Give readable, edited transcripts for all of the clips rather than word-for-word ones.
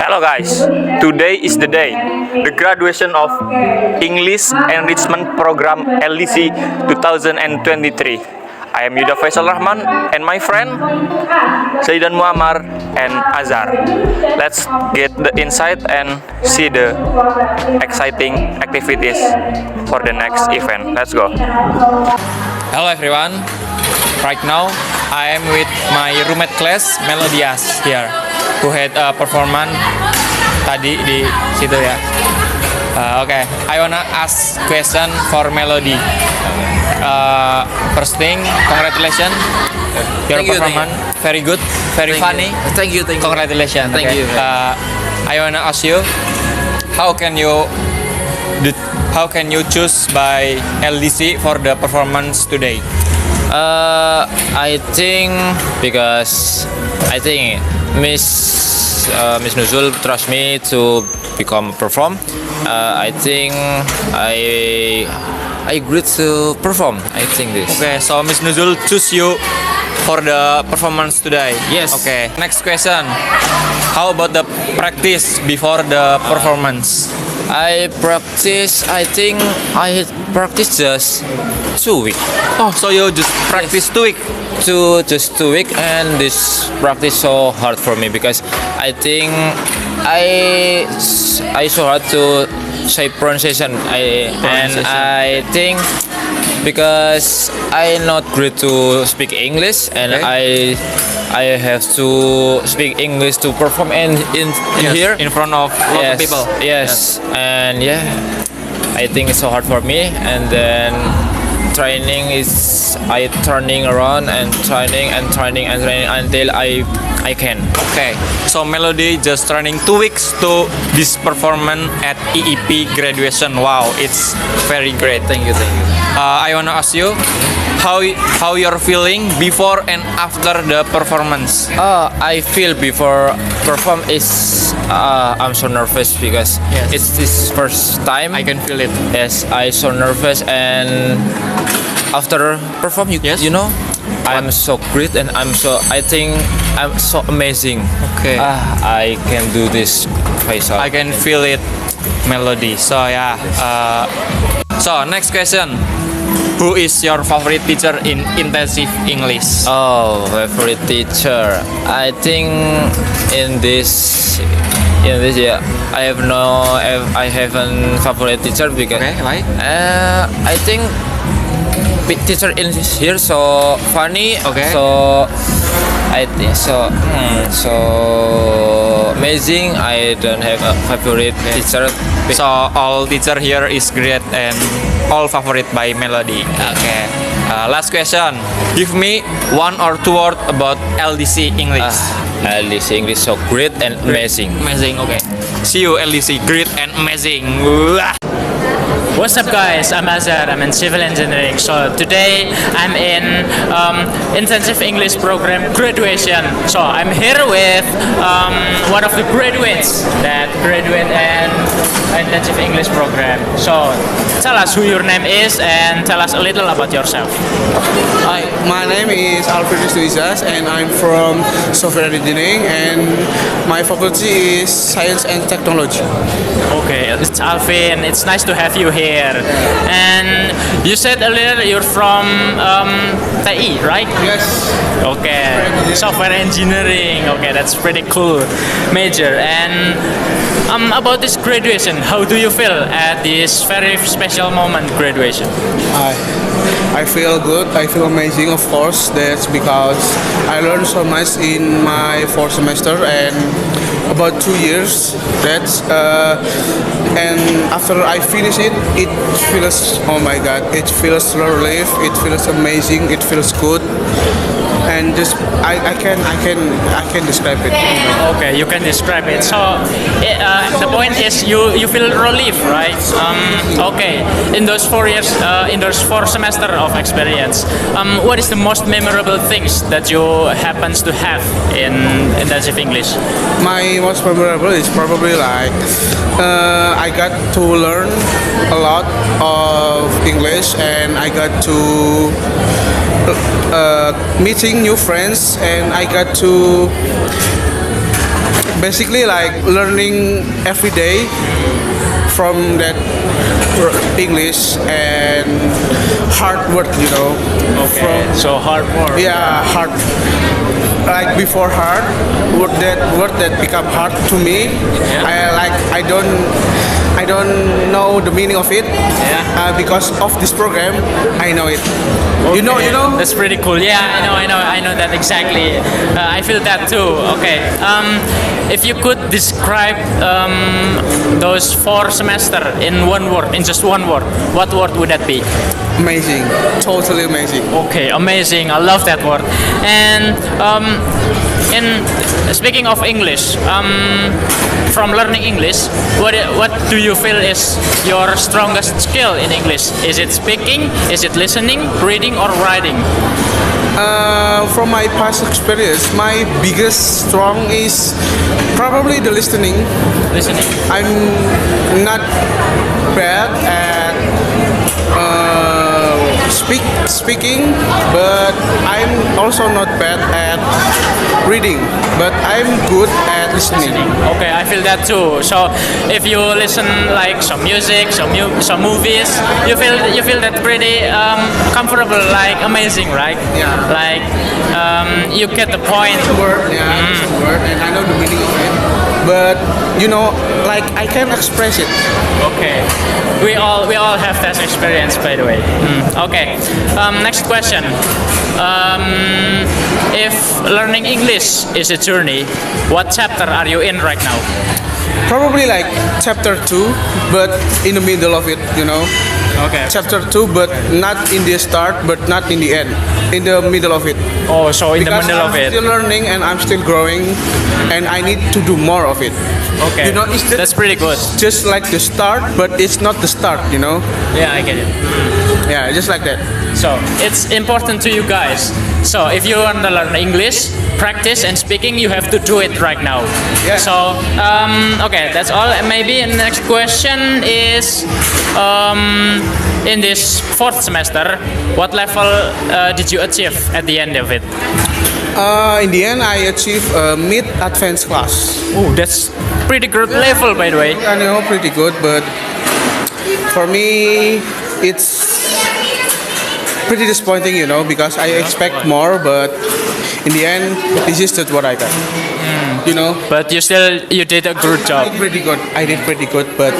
Hello guys, today is the day, the graduation of English Enrichment Program LDC 2023. I am Yuda Faisal Rahman and my friend Zaidan Muammar and Azhar. Let's get the insight and see the exciting activities for the next event. Let's go. Hello everyone, right now I am with my roommate class Melodias here, who had a performance tadi di situ ya. Okay, I wanna ask question for Melody. First thing, congratulations. Your performance very good, very funny. Thank you. Congratulations. Thank you. I wanna ask you, how can you choose by LDC for the performance today? I think because Miss Nuzul trust me to perform. I think I agreed to perform. I think this. Okay, so Miss Nuzul choose you for the performance today. Yes. Okay. Next question. How about the practice before the performance? I think I practice just 2 weeks. Oh, so you just practice 2 weeks? Just 2 weeks, and this practice so hard for me because I think I so hard to say pronunciation. I think because I not great to speak English, and Okay. I have to speak English to perform in here in front of a lot of people. Yes, and I think it's so hard for me, and then training is I turning around and training until I can. Okay, so Melody just training 2 weeks to this performance at EEP graduation. Wow, it's very great. Thank you. I wanna ask you how you're feeling before and after the performance. I feel before perform is I'm so nervous because Yes. it's this first time. I can feel it. Yes, I so nervous, and after perform you know I'm so great, and I think I'm so amazing. Okay. I can do this, Faisal. I can feel it, Melody. So yeah. So next question. Who is your favorite teacher in intensive English? Oh, favorite teacher. I think in this I haven't favorite teacher because Okay, why? I think teacher in here so funny. Okay. So I think so amazing. I don't have a favorite teacher. So all teacher here is great and all favorite by Melody. Okay. Last question. Give me 1 or 2 words about LDC English. LDC English so great and amazing. Amazing. Okay. See you LDC. Great and amazing. What's up guys, I'm Azhar, I'm in civil engineering. So today I'm in intensive English program graduation. So I'm here with one of the graduates that graduate in intensive English program. So tell us who your name is and tell us a little about yourself. Hi, my name is Alfredus Luizas and I'm from software engineering, and my faculty is science and technology. Okay, it's Alvin. It's nice to have you here. And you said earlier you're from TI, right? Yes. Okay, software engineering. Okay, that's pretty cool major. And about this graduation, how do you feel at this very special moment, graduation? I feel good. I feel amazing, of course. That's because I learned so much in my 4th semester and about 2 years. And after I finish it, it feels, oh my God, it feels relief. It feels amazing. It feels good. And just I can describe it. Okay, you can describe it. So the point is you feel relief, right? Okay, in those 4 years, in those 4 semester of experience, what is the most memorable things that you happens to have in intensive English? My most memorable is probably like I got to learn a lot of English, and I got to meeting new friends, and I got to basically like learning every day from that English and hard work, you know. Okay. So hard work. Yeah, hard. Like before hard, word that become hard to me. I don't know the meaning of it. Because of this program, I know it. You know. That's pretty cool. Yeah, I know that exactly. I feel that too. Okay. If you could describe those 4 semester in one word, in just one word, what word would that be? Amazing, totally amazing. Okay, amazing. I love that word. And in speaking of English, from learning English, what do you feel is your strongest skill in English? Is it speaking? Is it listening, reading, or writing? From my past experience, my biggest strong is probably the listening. Listening. I'm not bad at speaking, but I'm also not bad at reading. But I'm good at listening. Okay, I feel that too. So if you listen like some music, some movies, you feel that pretty comfortable, like amazing, right? Yeah. Like you get the point. Word, yeah, it's a word, and I know the meaning of it. But you know, like I can express it. Okay. We all have that experience, by the way. Okay. Next question. If learning English is a journey, what chapter are you in right now? Probably like chapter 2, but in the middle of it, you know. Okay. Chapter 2, but not in the start, but not in the end. In the middle of it. Oh, so in Because the middle I'm of it. still learning and I'm still growing, and I need to do more of it. Okay. You know, it's That's pretty good. just like the start, but it's not the start, you know. Yeah, I get it. Yeah, just like that. So it's important to you guys. So if you want to learn English, practice and speaking, you have to do it right now. Yeah. So okay, that's all. And maybe the next question is, in this 4th semester, what level did you achieve at the end of it? In the end, I achieved a mid-advanced class. Oh, that's pretty good level, by the way. I know, pretty good, but for me, it's pretty disappointing, you know, because I expect more, but in the end, this is just what I got. You know, But you did a good job. pretty good. I did pretty good, but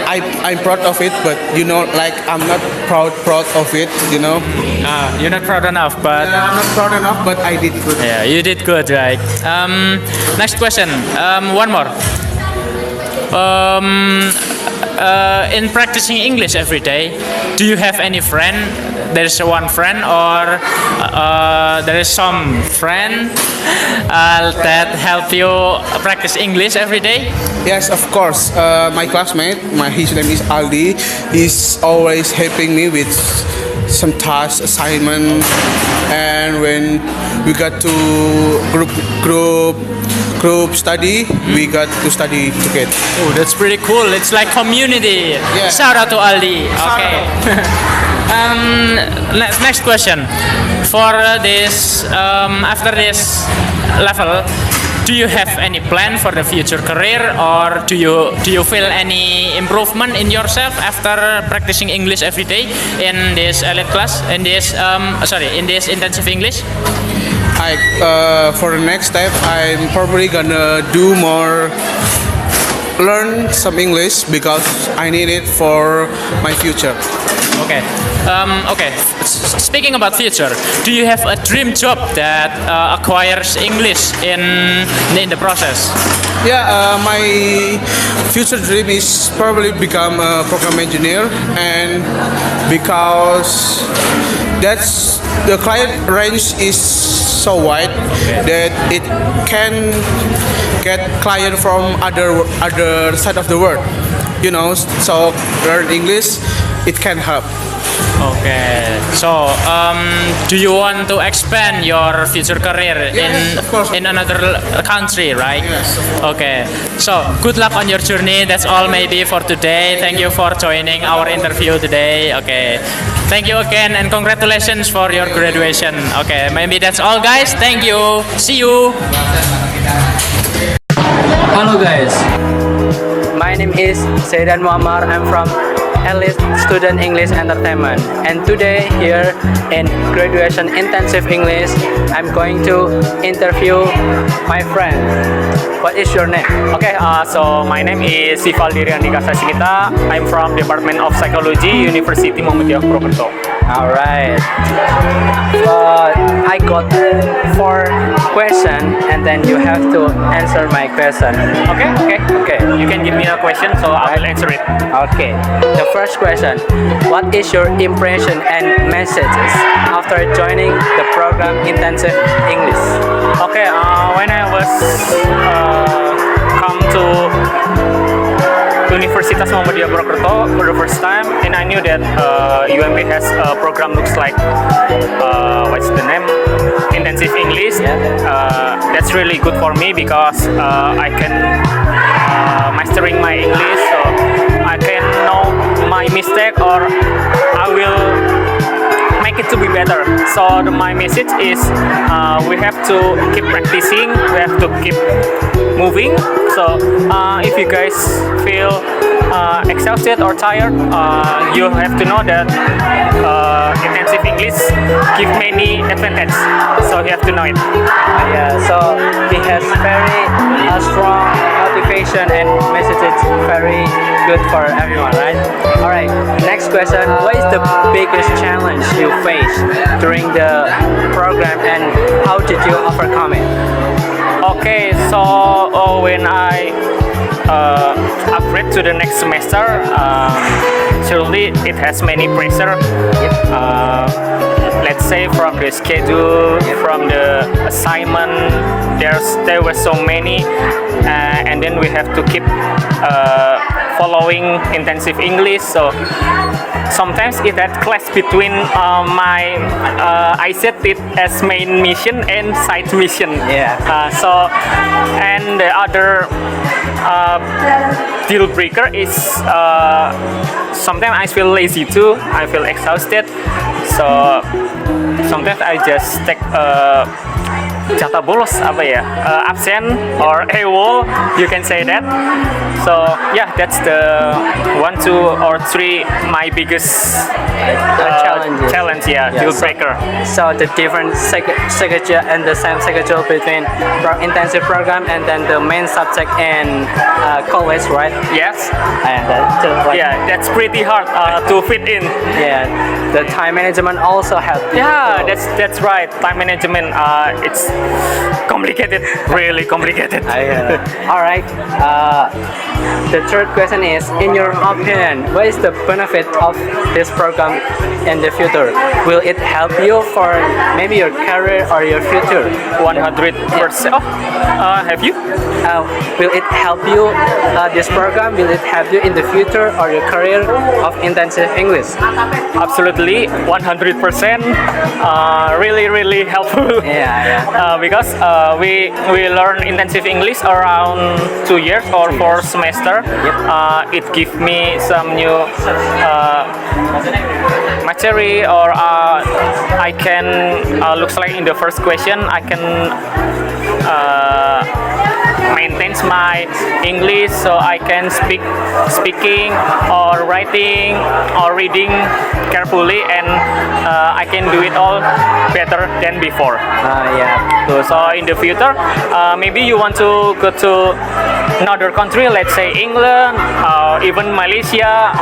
I'm proud of it. But you know, like I'm not proud of it. You know, You're not proud enough, but I'm not proud enough, but I did good. yeah, you did good, right? Next question. One more. In practicing English every day, do you have any friend? There is one friend, or there is some friend that help you practice English every day? Yes, of course. My classmate, his name is Aldi. He's always helping me with some tasks, assignment, and when we got to group study, we got to study together. Oh, that's pretty cool. It's like community. Yeah. Shout out to Aldi. Okay. Next question. For this, after this level, do you have any plan for the future career, or do you feel any improvement in yourself after practicing English every day in this elite class, in this in this intensive English? For the next step, I'm probably gonna learn some English because I need it for my future. Okay. Okay. Speaking about future, do you have a dream job that acquires English in the process? Yeah, my future dream is probably become a program engineer, and because that's the client range is so wide that it can get client from other side of the world, you know. So learn English, it can help. Okay. So, do you want to expand your future career Yes, of course. in another country, right? Yes. Okay. So, good luck on your journey. That's all maybe for today. Thank you for joining our interview today. Okay. Thank you again and congratulations for your graduation. Okay. Maybe that's all, guys. Thank you. See you. Hello guys. My name is Zaidan Muammar. I'm from Elite Student English Entertainment, and today here in Graduation Intensive English, I'm going to interview my friend. What is your name? Okay, so my name is Sivaldi Riandika Sasigita. I'm from Department of Psychology, University Muhammadiyah Purwokerto. All right. I got 4 questions, and then you have to answer my question. Okay. You can give me a question, so I will answer it. Okay. The first question: what is your impression and messages after joining the program Intensive English? Okay, when I was come to Universitas Muhammadiyah Purwokerto for the first time, and I knew that UMP has a program looks like what's the name? Intensive English. That's really good for me because I can mastering my English, so I can know my mistake or I will make it to be better. So my message is we have to keep practicing, we have to keep moving. So if you guys feel exhausted or tired, you have to know that intensive English give many advantages. So you have to know it. Yeah, so he has very strong motivation and messages very good for everyone, right? All right, next question. What is the biggest challenge you faced during the program and how did you overcome it? Okay, so when I upgrade to the next semester, surely it has many pressure. Let's say from the schedule, from the assignment, there were so many, and then we have to keep following intensive English. So sometimes it had clash between my I set it as main mission and side mission. Yeah. And the other deal breaker is sometimes I feel lazy too. I feel exhausted. So sometimes I just take jatah bolos absent or AWOL, you can say that. So yeah, that's the 1, 2, or 3 my biggest challenge, deal breaker. So the different schedule and the same schedule between intensive program and then the main subject in college, right? Yes. And That's pretty hard to fit in. Yeah, the time management also helps. Yeah, that's right. Time management, it's complicated, really complicated. All right. The third question is, in your opinion, what is the benefit of this program in the future? Will it help you for maybe your career or your future? 100%. Have you? Will it help you, this program, will it help you in the future or your career of intensive English? Absolutely, 100%. Really helpful. Because we learn intensive English around 2 years or 4 semester. It gives me some new material, or I can looks like in the first question I can maintain my English, so I can speaking or writing or reading carefully, and I can do it all better than before. So in the future, maybe you want to go to another country, let's say England, even Malaysia.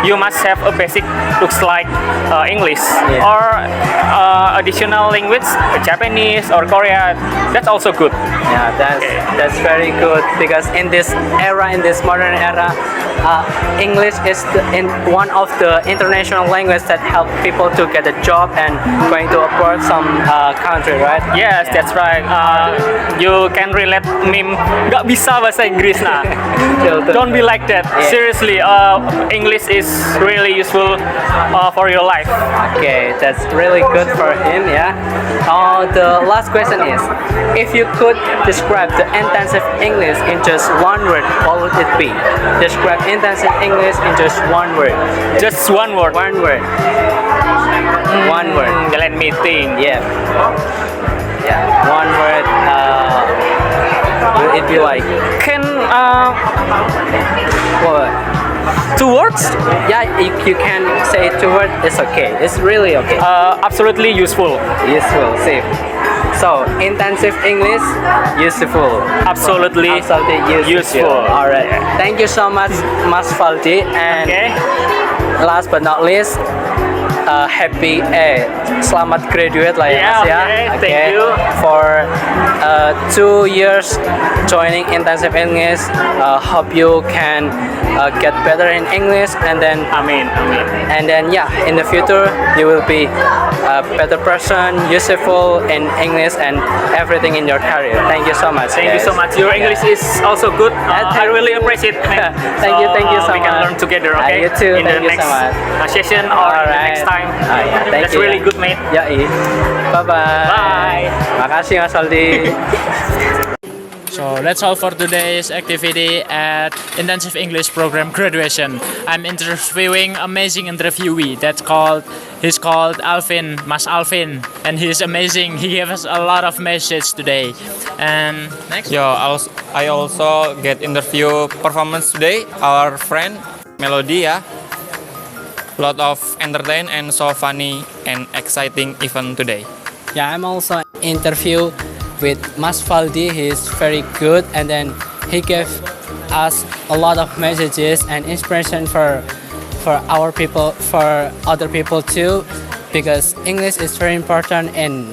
You must have a basic looks like English or additional language, Japanese or Korea. That's also good. Yeah, that's very good, because in this era, in this modern era, English is one of the international language that help people to get a job and going to abroad some country, right? Yes, that's right. You can relate meme gak bisa bahasa Inggris nah. Don't be like that. Seriously, English is really useful for your life. Okay, that's really good for him. The last question is, if you could describe the intensive English in just one word, what would it be? Describe intensive English in just one word. Just one word. One word. One word. Let me think. Yeah. One word. be like? Can What? 2 words? Yeah, you can say 2 words. It's okay. It's really okay. Absolutely useful. Useful. Safe. So intensive English, useful. Absolutely Absolutely useful. All right. Thank you so much, Mas Faldi. And Okay. last but not least, happy selamat graduate lah ya Yeah, Mas ya. okay, thank you. For 2 years joining intensive English. Hope you can get better in English and then Amin. yeah, in the future you will be a better person, useful in English and everything in your career. Thank you so much. Thank you so much. Your English is also good. I really appreciate it. Thank you so we much. can learn together, okay? You too. In the Thank you next so much. session or in the next time. Yeah, thank That's you. really good, mate. Yoi. Bye-bye. Bye. Makasih Mas Aldi. So that's all for today's activity at Intensive English Program Graduation. I'm interviewing amazing interviewee he's called Alvin, Mas Alvin, and he's amazing. He gave us a lot of message today. And next. I also get interview performance today. Our friend Melody, yeah. Lot of entertain and so funny and exciting event today. Yeah, I'm also interview with Mas Faldi. He's very good, and then he gave us a lot of messages and inspiration for our people, for other people too, because English is very important in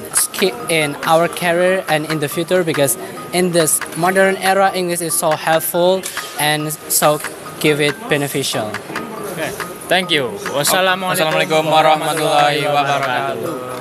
our career and in the future, because in this modern era English is so helpful and so give it beneficial. Thank you. Wassalamualaikum Wassalamualaikum warahmatullahi wabarakatuh.